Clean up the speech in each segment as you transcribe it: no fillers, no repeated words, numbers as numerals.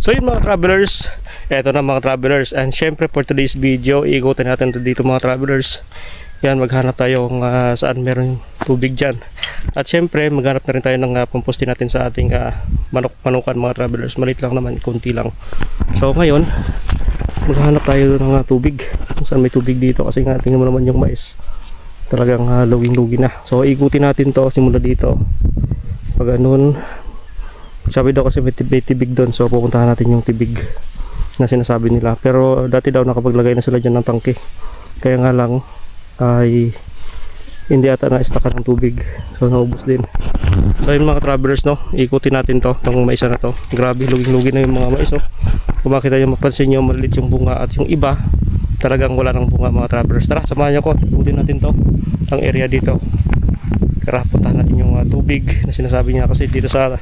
So yun mga travelers, eto na mga travelers, and syempre for today's video, iikutin natin to dito mga travelers. Yan, maghanap tayo kung saan meron tubig dyan. At syempre maghanap na rin tayo ng pampostin natin sa ating manukan mga travelers. Maliit lang naman, konti lang. So ngayon, maghanap tayo ng tubig, kung saan may tubig dito, kasi nga tingnan mo naman yung mais, talagang luging-lugi na. So ikutin natin to simula dito. Pag ganun, sabi daw kasi may tibig doon, so pupuntahan natin yung tibig na sinasabi nila. Pero dati daw nakapaglagay na sila dyan ng tangke, kaya nga lang ay hindi ata na-stockan ng tubig, so naubos din. So yun mga travelers, no, ikutin natin to, itong maisa na to. Grabe, luging-lugi na yung mga mais, no. Kung makita nyo, mapansin nyo, maliit yung bunga, at yung iba talagang wala ng bunga mga travelers. Tara, samahan nyo ko, ikutin natin to, ang area dito. Kaya puntahan natin yung tubig na sinasabi niya, kasi dito sa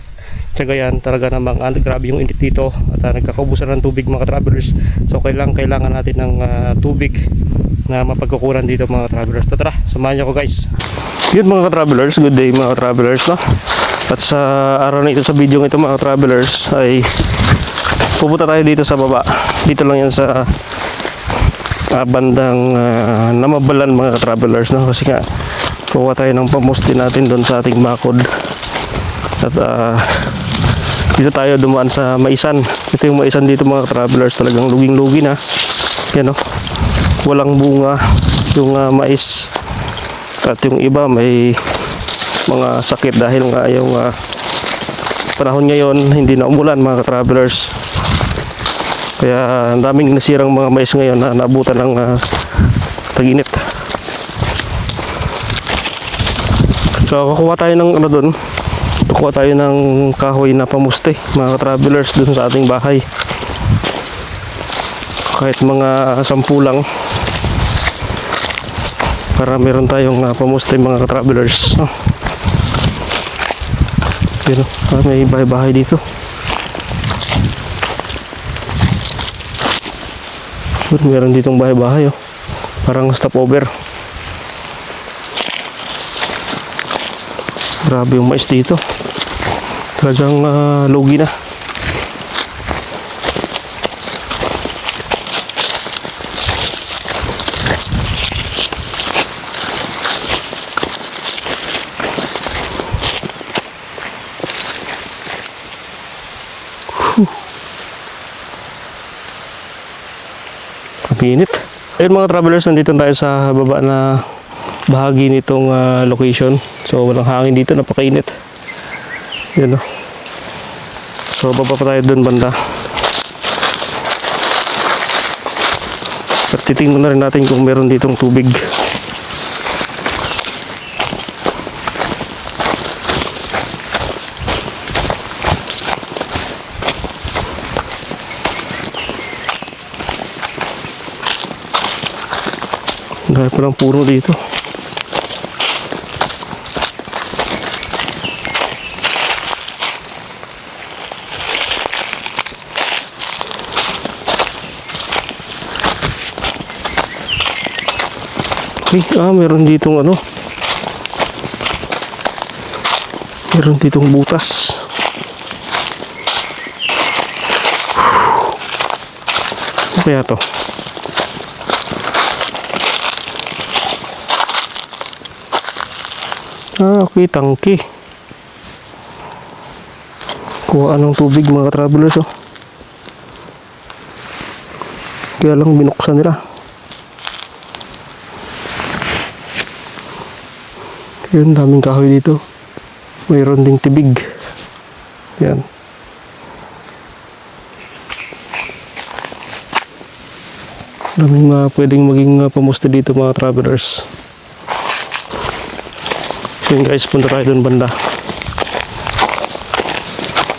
Cagayan talaga namang grabe yung init dito, at nagkakaubusan ng tubig mga travelers. So kailangan natin ng tubig na mapagkukuran dito mga travelers. Tara, samahan niyo ko guys. Yun mga travelers, good day mga travelers, no? At sa araw na ito, sa video ito mga travelers, ay pupunta tayo dito sa baba. Dito lang yan sa bandang Namabalan mga travelers, no? Kasi nga kuha tayo ng pamusti natin doon sa ating bakod. At dito tayo dumaan sa maisan. Ito yung maisan dito mga travelers, talagang luging-lugi na. Yan, no? Walang bunga yung mais, at yung iba may mga sakit dahil nga yung panahon ngayon hindi na umulan mga travelers. Kaya ang daming nasirang mga mais ngayon na naabutan ng tag-init. So kukuha tayo ng ano doon, kukuha tayo ng kahoy na pamuste mga travelers doon sa ating bahay. Kahit mga 10 lang, para meron tayong pamuste mga travelers, no? Pero may bahay-bahay dito. Meron ditong bahay-bahay, oh. Parang stopover. Grabe yung mais dito, talagang lugi na. Init. Ayun mga travelers, nandito tayo sa baba na bahagi nitong location. So walang hangin dito, napakainit. Yan, no? So baba pa tayo doon banda. At titingnan na rin natin kung meron ditong tubig. Dahil palang puno dito. Okay, meron ditong ano, meron ditong butas. Ano kaya to? Okay, tangke. Kuha ng tubig mga travelers, oh. Kaya lang binuksan nila. Yan, daming kahoy dito. Mayroon ding tibig. Yan. Daming pwedeng maging pamusti dito mga travelers. So yun guys, punta tayo dun banda.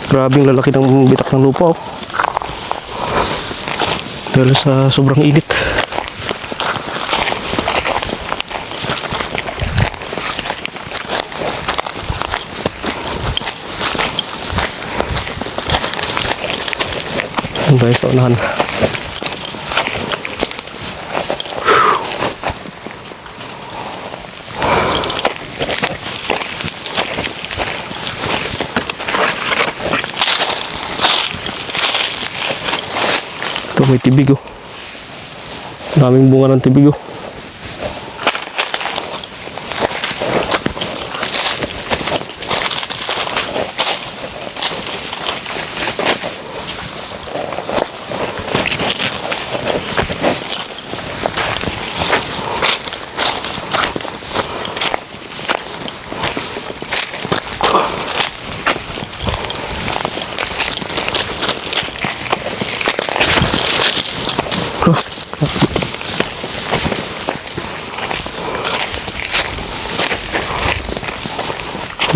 Grabing lalaki ng bitak ng lupa, oh. Dahil sa sobrang init. Yun guys, paunahan. Ito may tibig oh. Daming bunga ng tibig oh.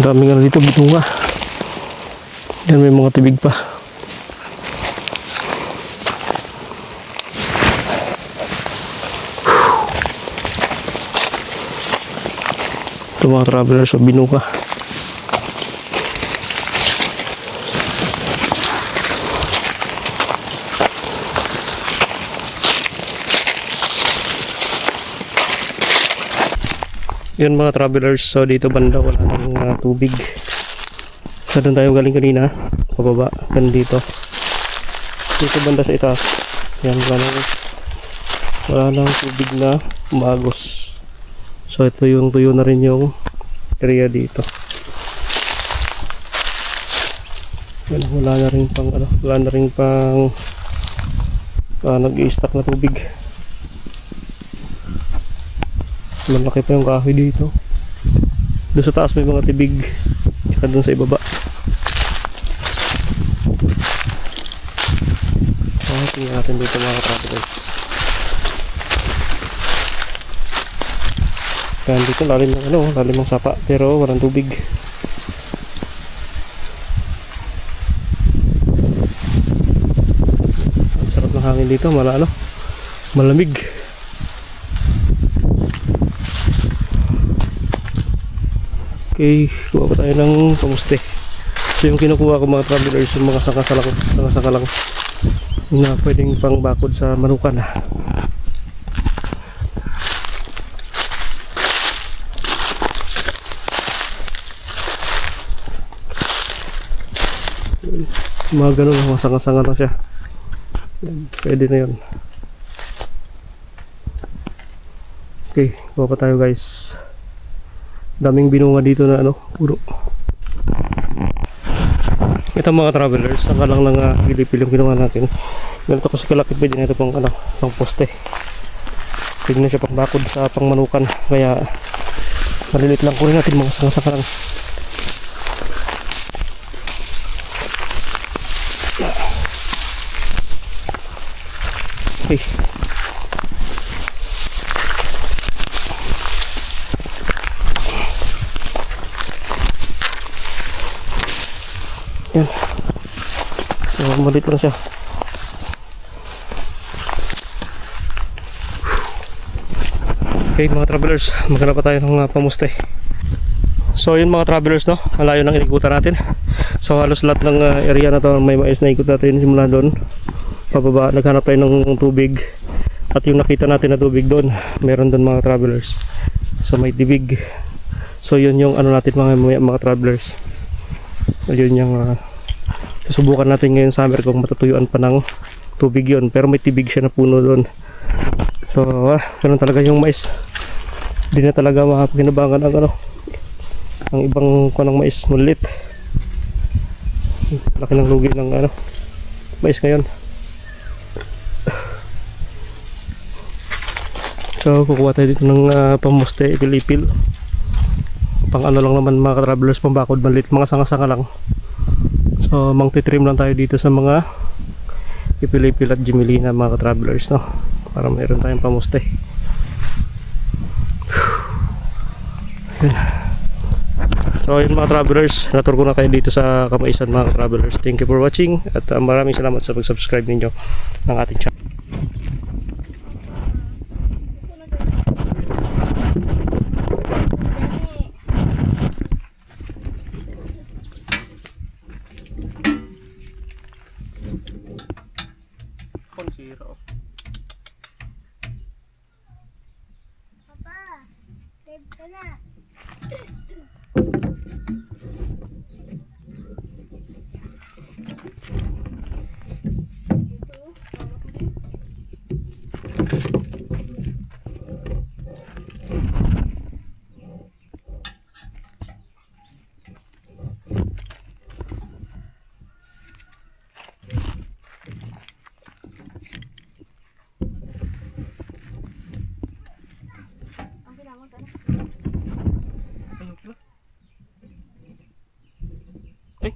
Daming ano dito, bunga. Yan, may mga tibig pa. Ito mga travelers, so binuka. Yun mga travelers, so dito banda wala nang tubig. So doon tayo galing kanina, pababa, gan dito. Dito banda sa itaas. Yan, wala nang tubig na umagos. So ito yung tuyo na rin yung area dito. Yan, wala na rin pang nag-i-stack na tubig. Malaki pa yung kahoy dito. Doon sa taas may mga tibig, tsaka doon sa ibaba. Tingnan natin dito mga kapatid. Kaya dito lalim ng sapa, pero walang tubig. Ang sarap ng hangin dito, malamig. Okay, kuha pa tayo ng pamuste. So yung kinukuha ko mga travelers, yung mga sanga lang na pwedeng pang bakod sa manukan. Mga ganun, mga sanga lang siya. Pwede na yun. Okay, kuha pa tayo guys. Daming binunga dito na puro. Ito mga travelers, saka lang gilipil yung kinuha natin. Ganito kasi kalaki, pwede na ito pang poste. Pwede na siya pang bakod sa pang manukan. Kaya malilit lang kunin natin mga sanga lang. Okay. Yan. So, malit lang siya. Okay mga travelers, maghanap pa tayo ng pamuste. So yun mga travelers, no, malayo nang inikutan natin. So halos lahat ng area na to may mais na ikot natin simula doon pababa. Naghanap tayo ng tubig. At yung nakita natin na tubig doon, meron doon mga travelers. So may tibig. So yun yung natin mga travelers. Ayun yung susubukan natin ngayon summer kung matutuyuan pa ng tubig yun, pero may tibig siya na puno doon. So ganun talaga yung mais, hindi na talaga makapaginabangan ang ibang ng mais, mulit. Laki ng lugi ng mais ngayon. So kukuha tayo dito ng pamuste, ipilipil. Pang lang naman mga travelers, pambakod malit, mga sanga lang. So mangtitrim lang tayo dito sa mga ipilipil at jimilina mga travelers, no, para mayroon tayong pamuste. So yun mga travelers, natur ko na kayo dito sa Kamaisan mga travelers. Thank you for watching at maraming salamat sa pag-subscribe ninyo ng ating channel. Zero. Papa, live ka na. Ito, Ayun pala. Ay,